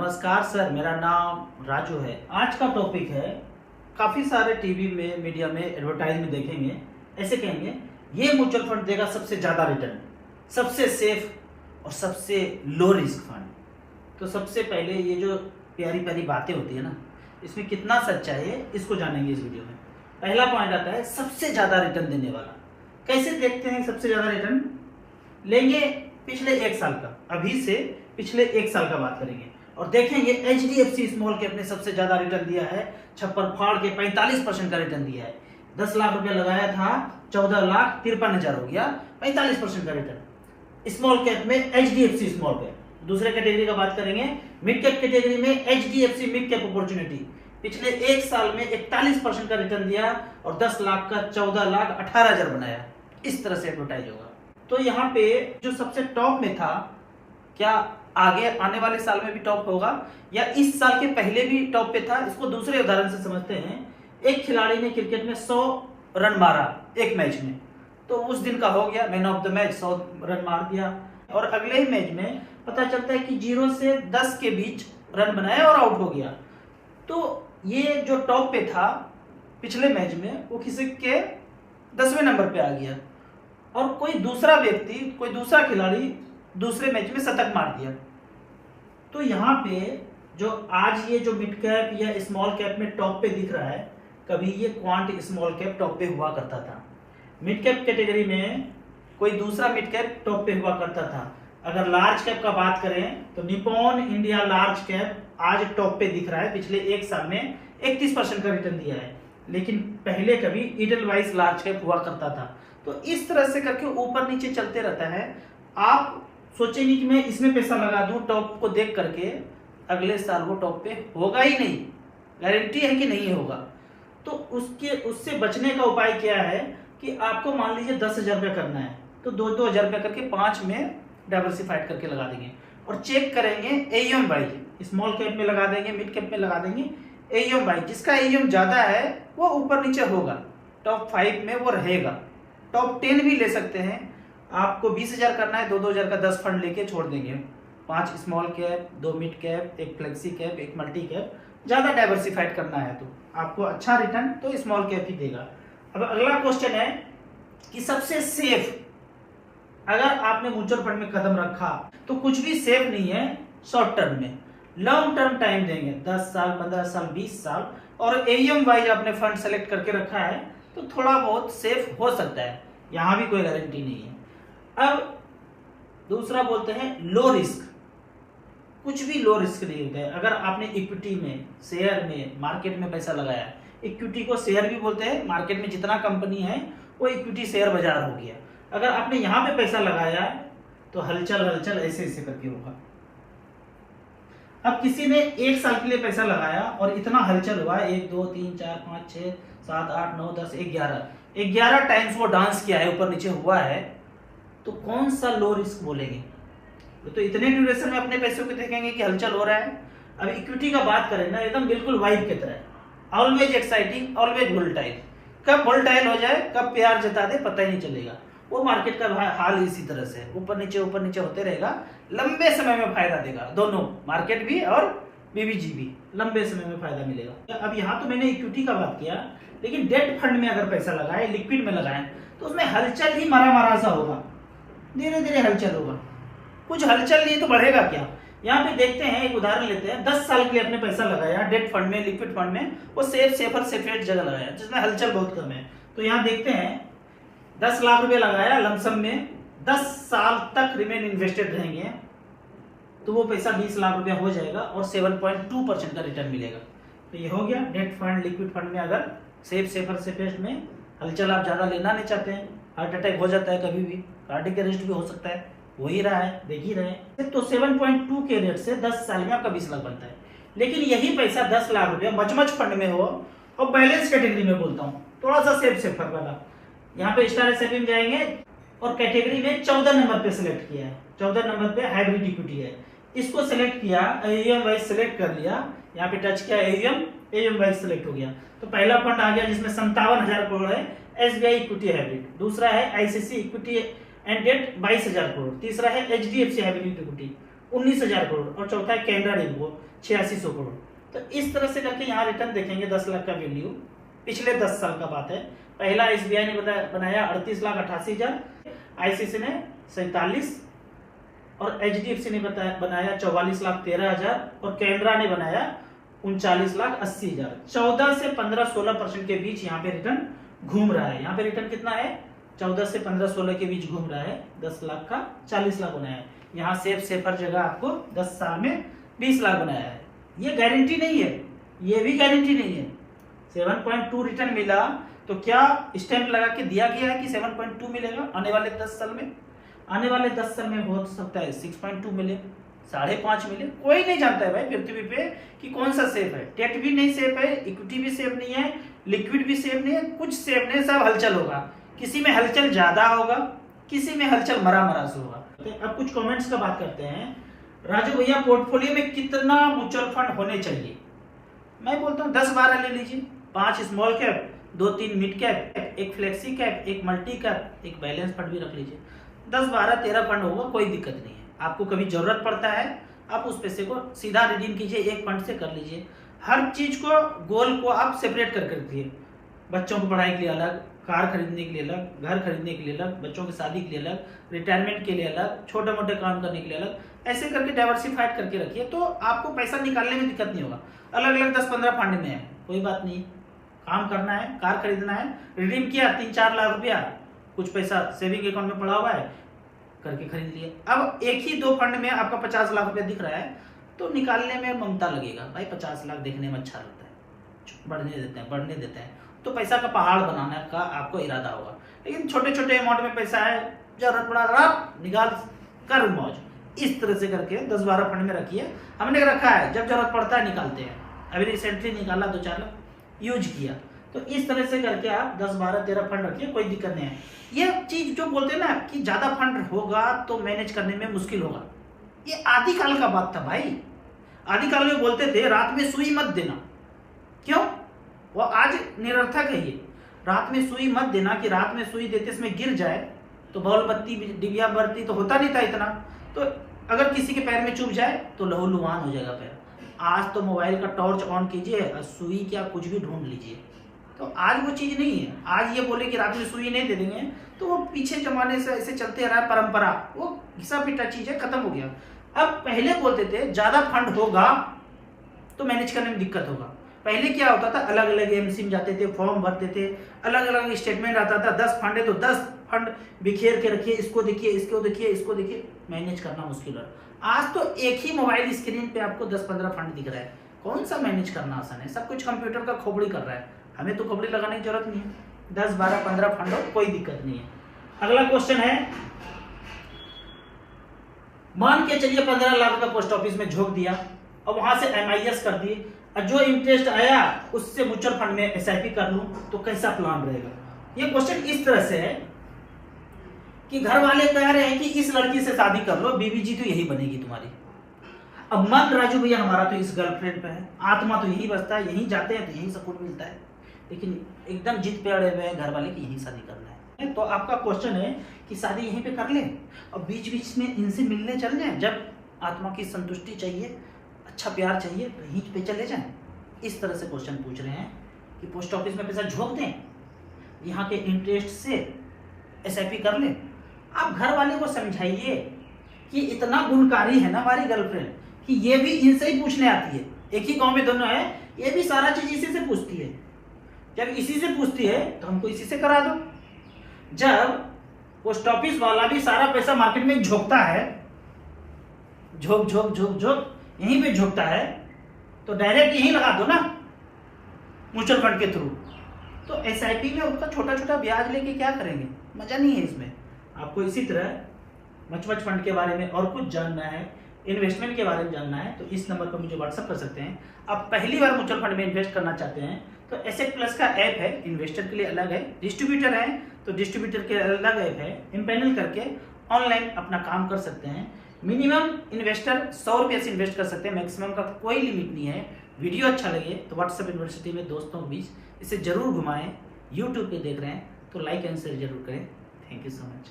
नमस्कार सर, मेरा नाम राजू है। आज का टॉपिक है, काफ़ी सारे टीवी में, मीडिया में एडवर्टाइज में देखेंगे, ऐसे कहेंगे ये म्यूचुअल फंड देगा सबसे ज़्यादा रिटर्न, सबसे सेफ और सबसे लो रिस्क फंड। तो सबसे पहले ये जो प्यारी प्यारी बातें होती है ना, इसमें कितना सच्चाई है इसको जानेंगे इस वीडियो में। पहला पॉइंट आता है सबसे ज़्यादा रिटर्न देने वाला। कैसे देखते हैं सबसे ज़्यादा रिटर्न? लेंगे पिछले एक साल का, अभी से पिछले एक साल का बात करेंगे और देखेंगे HDFC स्मॉल कैप ने सबसे ज्यादा रिटर्न दिया है, छप्पर फाड़ के 45% का रिटर्न दिया है। 10 लाख रुपया लगाया था, 14,53,000 हो गया, 45% का रिटर्न स्मॉल कैप में HDFC स्मॉल कैप। दूसरे कैटेगरी का बात करेंगे, मिड कैप कैटेगरी में HDFC मिड कैप अपॉर्चुनिटी पिछले एक साल में 41% का रिटर्न दिया और 10 लाख का 14,18,000 बनाया। इस तरह से एडवर्टाइज होगा। तो यहाँ पे जो सबसे टॉप में था, क्या आगे आने वाले साल में भी टॉप होगा या इस साल के पहले भी टॉप पे था? इसको दूसरे उदाहरण से समझते हैं। एक खिलाड़ी ने क्रिकेट में 100 रन मारा एक मैच में, तो उस दिन का हो गया man of the match, 100 run मार दिया। और अगले ही मैच में पता चलता है कि 0 से 10 के बीच रन बनाया और आउट हो गया। तो ये जो टॉप पे था पिछले मैच में, वो किसी के 10वें नंबर पे आ गया और कोई दूसरा व्यक्ति, कोई दूसरा खिलाड़ी दूसरे मैच में शतक मार दिया। तो यहाँ पे जो आज ये जो मिड कैप या स्मॉल कैप में टॉप पे दिख रहा है, कभी ये क्वांट स्मॉल कैप टॉप पे हुआ करता था। मिड कैप कैटेगरी में कोई दूसरा मिड कैप टॉप पे हुआ करता था। अगर लार्ज कैप का बात करें तो निप्पॉन इंडिया लार्ज कैप आज टॉप पे दिख रहा है। पिछले एक साल में 31% का रिटर्न दिया है, लेकिन पहले कभी ईडलवाइस लार्ज कैप हुआ करता था। तो इस तरह से करके ऊपर नीचे चलते रहता है। आप सोचेंगे कि मैं इसमें पैसा लगा दूं टॉप को देख करके, अगले साल वो टॉप पे होगा ही नहीं, गारंटी है कि नहीं होगा। तो उससे बचने का उपाय क्या है कि आपको मान लीजिए 10,000 रुपया करना है, तो 2-2 हज़ार रुपया करके 5 में डाइवर्सिफाइड करके लगा देंगे और चेक करेंगे AUM बाई। स्मॉल कैप में लगा देंगे, मिड कैप में लगा देंगे, AUM बाई। जिसका AUM ज्यादा है वो ऊपर नीचे होगा, टॉप 5 में वो रहेगा। टॉप 10 भी ले सकते हैं। आपको 20,000 करना है, 2-2 हज़ार का 10 फंड लेके छोड़ देंगे। 5 small cap, 2 mid cap, 1 flexi cap, 1 multi cap. ज़्यादा डाइवर्सिफाइड करना है तो आपको अच्छा रिटर्न तो स्मॉल कैप ही देगा। अब अगला क्वेश्चन है कि सबसे सेफ, अगर आपने म्यूचुअल फंड में कदम रखा तो कुछ भी सेफ नहीं है शॉर्ट टर्म में। लॉन्ग टर्म टाइम देंगे, 10 साल, 15 साल, 20 साल, और AUM वाइज आपने फंड सेलेक्ट करके रखा है तो थोड़ा बहुत सेफ हो सकता है। यहाँ भी कोई गारंटी नहीं है। अब दूसरा बोलते हैं लो रिस्क। कुछ भी लो रिस्क नहीं होता है। अगर आपने इक्विटी में, शेयर में, मार्केट में पैसा लगाया, इक्विटी को शेयर भी बोलते हैं, मार्केट में जितना कंपनी है वो इक्विटी शेयर बाजार हो गया। अगर आपने यहाँ पे पैसा लगाया तो हलचल हलचल ऐसे ऐसे करके होगा। अब किसी ने 1 साल के लिए पैसा लगाया और इतना हलचल हुआ, 1 2 3 4 5 6 7 8 9 10 11 टाइम्स वो डांस किया है, ऊपर नीचे हुआ है, तो कौन सा लो रिस्क बोलेंगे? तो इतने ड्यूरेशन में अपने पैसों को देखेंगे कि हलचल हो रहा है। अब इक्विटी का बात करें ना, एकदम बिल्कुल वाइब की तरह, ऑलवेज एक्साइटिंग, ऑलवेज वोलेटाइल। कब वोलेटाइल हो जाए, कब प्यार जता दे, पता ही नहीं चलेगा। वो मार्केट का हाल इसी तरह से ऊपर नीचे होते रहेगा। लंबे समय में फायदा देगा, दोनों मार्केट भी और BBG भी लंबे समय में फायदा मिलेगा। अब यहाँ तो मैंने इक्विटी का बात किया, लेकिन डेट फंड में अगर पैसा लगाए, लिक्विड में लगाए, तो उसमें हलचल ही मारा सा होगा, धीरे धीरे हलचल होगा। कुछ हलचल नहीं तो बढ़ेगा क्या? यहाँ पे देखते हैं, एक उदाहरण लेते हैं। 10 साल के लिए अपने पैसा लगाया डेट फंड में, लिक्विड फंड में, वो सेफर जगह लगाया जिसमें हलचल बहुत कम है। तो यहाँ देखते हैं 10 लाख रुपए लगाया लमसम में, 10 साल तक रिमेन इन्वेस्टेड रहेंगे तो वो पैसा 20 लाख रुपया हो जाएगा और 7.2% का रिटर्न मिलेगा। तो ये हो गया डेट फंड, लिक्विड फंड में। अगर सेफेस्ट में हलचल आप ज्यादा लेना नहीं चाहते हैं, हार्ट अटैक हो जाता है कभी भी, कार्डियक अरेस्ट भी हो सकता है, हो ही रहा है, देख ही रहे हैं, तो 7.2 के रेट से 10 साल में आपका 20 लाख बनता है। लेकिन यही पैसा 10 लाख रुपया मच फंड में हो और बैलेंस कैटेगरी में बोलता हूँ, थोड़ा सा सेफर वाला, यहाँ पे स्टार एसआईपी में जाएंगे और कैटेगरी में 14 नंबर पे सिलेक्ट किया है। 14 नंबर पे हाइब्रिड इक्विटी है, इसको सिलेक्ट किया, AUM वाइज सिलेक्ट कर लिया, यहाँ पे टच किया AUM वाइज सिलेक्ट हो गया। तो पहला फंड आ गया जिसमें 57,000 करोड़ है, SBI इक्विटी हाइब्रिड। दूसरा है ICICI equity and debt 22,000 crore. तीसरा है HDFC हाइब्रिड इक्विटी 19,000 करोड़, और चौथा है कैनरा रेनबो 8600 करोड़। तो इस तरह से करके यहाँ रिटर्न देखेंगे 10 लाख का वैल्यू, पिछले 10 साल का बात है। पहला SBI ने बनाया 38,88,000, ICICI ने 47, और HDFC ने बनाया 44,13,000, और कैनरा ने बनाया 39,80,000। 14 से 15-16% के बीच यहाँ पे रिटर्न घूम रहा है। यहाँ पे रिटर्न कितना है? 14 से 15-16 के बीच घूम रहा है। 10 लाख का 40 लाख बनाया है। यहाँ सेफर जगह आपको 10 साल में 20 लाख बनाया है। ये गारंटी नहीं है, ये भी गारंटी नहीं है। 7.2 रिटर्न मिला तो क्या स्टैंप लगा के दिया गया है कि 7.2 मिलेगा आने वाले 10 साल में? आने वाले 10 साल में हो सकता है 6.2 मिले, 5.5 मिले, कोई नहीं जानता है भाई पृथ्वी पे कि कौन सा सेफ है। टेट भी नहीं सेफ है, इक्विटी भी सेफ नहीं है, लिक्विड भी सेफ नहीं है, कुछ सेफ नहीं, सब हलचल होगा। किसी में हलचल ज्यादा होगा, किसी में हलचल मरा से होगा। अब कुछ कमेंट्स का बात करते हैं। राजू भैया पोर्टफोलियो में कितना म्यूचुअल फंड होने चाहिए? मैं बोलता हूँ 10-12 ले लीजिए। 5 स्मॉल कैप, 2-3 मिड कैप, एक फ्लेक्सी कैप, एक मल्टी कैप, एक बैलेंस फंड भी रख लीजिए। 10-12-13 फंड होगा, कोई दिक्कत नहीं है। आपको कभी जरूरत पड़ता है आप उस पैसे को सीधा रिडीम कीजिए, एक फंड से कर लीजिए। हर चीज को, गोल को आप सेपरेट कर रखिए। बच्चों को पढ़ाई के लिए अलग, कार खरीदने के लिए अलग, घर खरीदने के लिए अलग, बच्चों की शादी के लिए अलग, रिटायरमेंट के लिए अलग, छोटे मोटे काम करने के लिए अलग, ऐसे करके डाइवर्सिफाइड करके रखिए, तो आपको पैसा निकालने में दिक्कत नहीं होगा। अलग अलग 10-15 फंड में है, कोई बात नहीं। काम करना है, कार खरीदना है, रिडीम किया 3-4 लाख रुपया, कुछ पैसा सेविंग अकाउंट में पड़ा हुआ है, करके खरीद लिया। अब एक ही 2 फंड में आपका 50 लाख रुपया दिख रहा है, तो निकालने में ममता लगेगा भाई। 50 लाख देखने में अच्छा लगता है, बढ़ने देते हैं, तो पैसा का पहाड़ बनाने का आपको इरादा होगा। लेकिन छोटे छोटे अमाउंट में पैसा है, जरूरत पड़ा निकाल कर मौज। इस तरह से करके 10-12 फंड में रखिए। हमने रखा है, जब जरूरत पड़ता है निकालते हैं। अभी रिसेंटली निकाला 2-4 लाख यूज किया। तो इस तरह से करके आप 10-12-13 फंड रखिए, कोई दिक्कत नहीं है। ये चीज जो बोलते हैं ना कि ज्यादा फंड होगा तो मैनेज करने में मुश्किल होगा, ये आदिकाल का बात था भाई। आदिकाल में बोलते थे रात में सुई मत देना, क्यों? वो आज निरर्थक है ये। रात में सुई मत देना, कि रात में सुई देते इसमें गिर जाए तो बॉल बत्ती डिबिया बत्ती तो होता नहीं था इतना, तो अगर किसी के पैर में चुभ जाए तो लहूलुहान हो जाएगा पैर। आज तो मोबाइल का टॉर्च ऑन कीजिए और सुई क्या कुछ भी ढूंढ लीजिए। तो आज वो चीज नहीं है। आज ये बोले कि रात में सुई नहीं दे देंगे, तो वो पीछे जमाने से ऐसे चलते रहा परंपरा, वो घिसा पिटा चीज है, खत्म हो गया। अब पहले बोलते थे ज्यादा फंड होगा तो मैनेज करने में दिक्कत होगा। पहले क्या होता था, अलग अलग एमसी में जाते थे, फॉर्म भरते थे, अलग अलग स्टेटमेंट आता था। 10 फंड है तो 10 फंड बिखेर के रखिए, इसको देखिए, इसको देखिए, इसको देखिए, मैनेज करना मुश्किल है। आज तो एक ही मोबाइल स्क्रीन पे आपको 10-15 फंड दिख रहा है, कौन सा मैनेज करना आसान है? सब कुछ कंप्यूटर का खोपड़ी कर रहा है, हमें तो खोपड़ी लगाने की जरूरत नहीं है। 10-12-15 फंड हो, कोई दिक्कत नहीं है। अगला क्वेश्चन है, मान के चलिए 15 लाख का पोस्ट ऑफिस में झोंक दिया और वहां से MIS कर दिए, और जो इंटरेस्ट आया उससे म्यूचुअल फंड में SIP कर लूं तो कैसा प्लान रहेगा? ये क्वेश्चन इस तरह से है कि घर वाले कह रहे हैं कि इस लड़की से शादी कर लो, बीवी जी तो यही बनेगी तुम्हारी। अब मन राजू भैया हमारा तो इस गर्लफ्रेंड पे है, आत्मा तो यही बसता है, यहीं जाते हैं तो यहीं सुकून मिलता है, लेकिन एकदम जिद पे अड़े हुए हैं घर वाले की यहीं शादी करना है। तो आपका क्वेश्चन है कि शादी यहीं पे कर ले और बीच बीच में इनसे मिलने चल जाएं, जब आत्मा की संतुष्टि चाहिए, अच्छा प्यार चाहिए तो यहीं पे चले जाएं। इस तरह से क्वेश्चन पूछ रहे हैं कि पोस्ट ऑफिस में पैसा झोंक दें, यहाँ के इंटरेस्ट से SIP कर लें। आप घर वाले को समझाइए कि इतना गुणकारी है ना हमारी गर्लफ्रेंड कि ये भी इनसे ही पूछने आती है। एक ही गांव में दोनों है, ये भी सारा चीज इसी से पूछती है। जब इसी से पूछती है तो हमको इसी से करा दो। जब पोस्ट ऑफिस वाला भी सारा पैसा मार्केट में झोंकता है, झोंक झोंक झोंक झोंक यहीं पे झोंकता है, तो डायरेक्ट यहीं लगा दो ना म्यूचुअल फंड के थ्रू। तो SIP में उसका छोटा छोटा ब्याज लेके क्या करेंगे, मजा नहीं है इसमें। आपको इसी तरह मच फंड के बारे में और कुछ जानना है, इन्वेस्टमेंट के बारे में जानना है, तो इस नंबर पर मुझे व्हाट्सअप कर सकते हैं। आप पहली बार म्यूचुअल फंड में इन्वेस्ट करना चाहते हैं तो एसेट प्लस का ऐप है, इन्वेस्टर के लिए अलग है, डिस्ट्रीब्यूटर है तो डिस्ट्रीब्यूटर के अलग ऐप है। इम्पैनल करके ऑनलाइन अपना काम कर सकते हैं। मिनिमम इन्वेस्टर 100 रुपये से इन्वेस्ट कर सकते हैं, मैक्सिमम का कोई लिमिट नहीं है। वीडियो अच्छा लगे तो व्हाट्सएप यूनिवर्सिटी में दोस्तों के बीच इसे जरूर घुमाएं। यूट्यूब पे देख रहे हैं तो लाइक एंड शेयर जरूर करें। Thank you so much.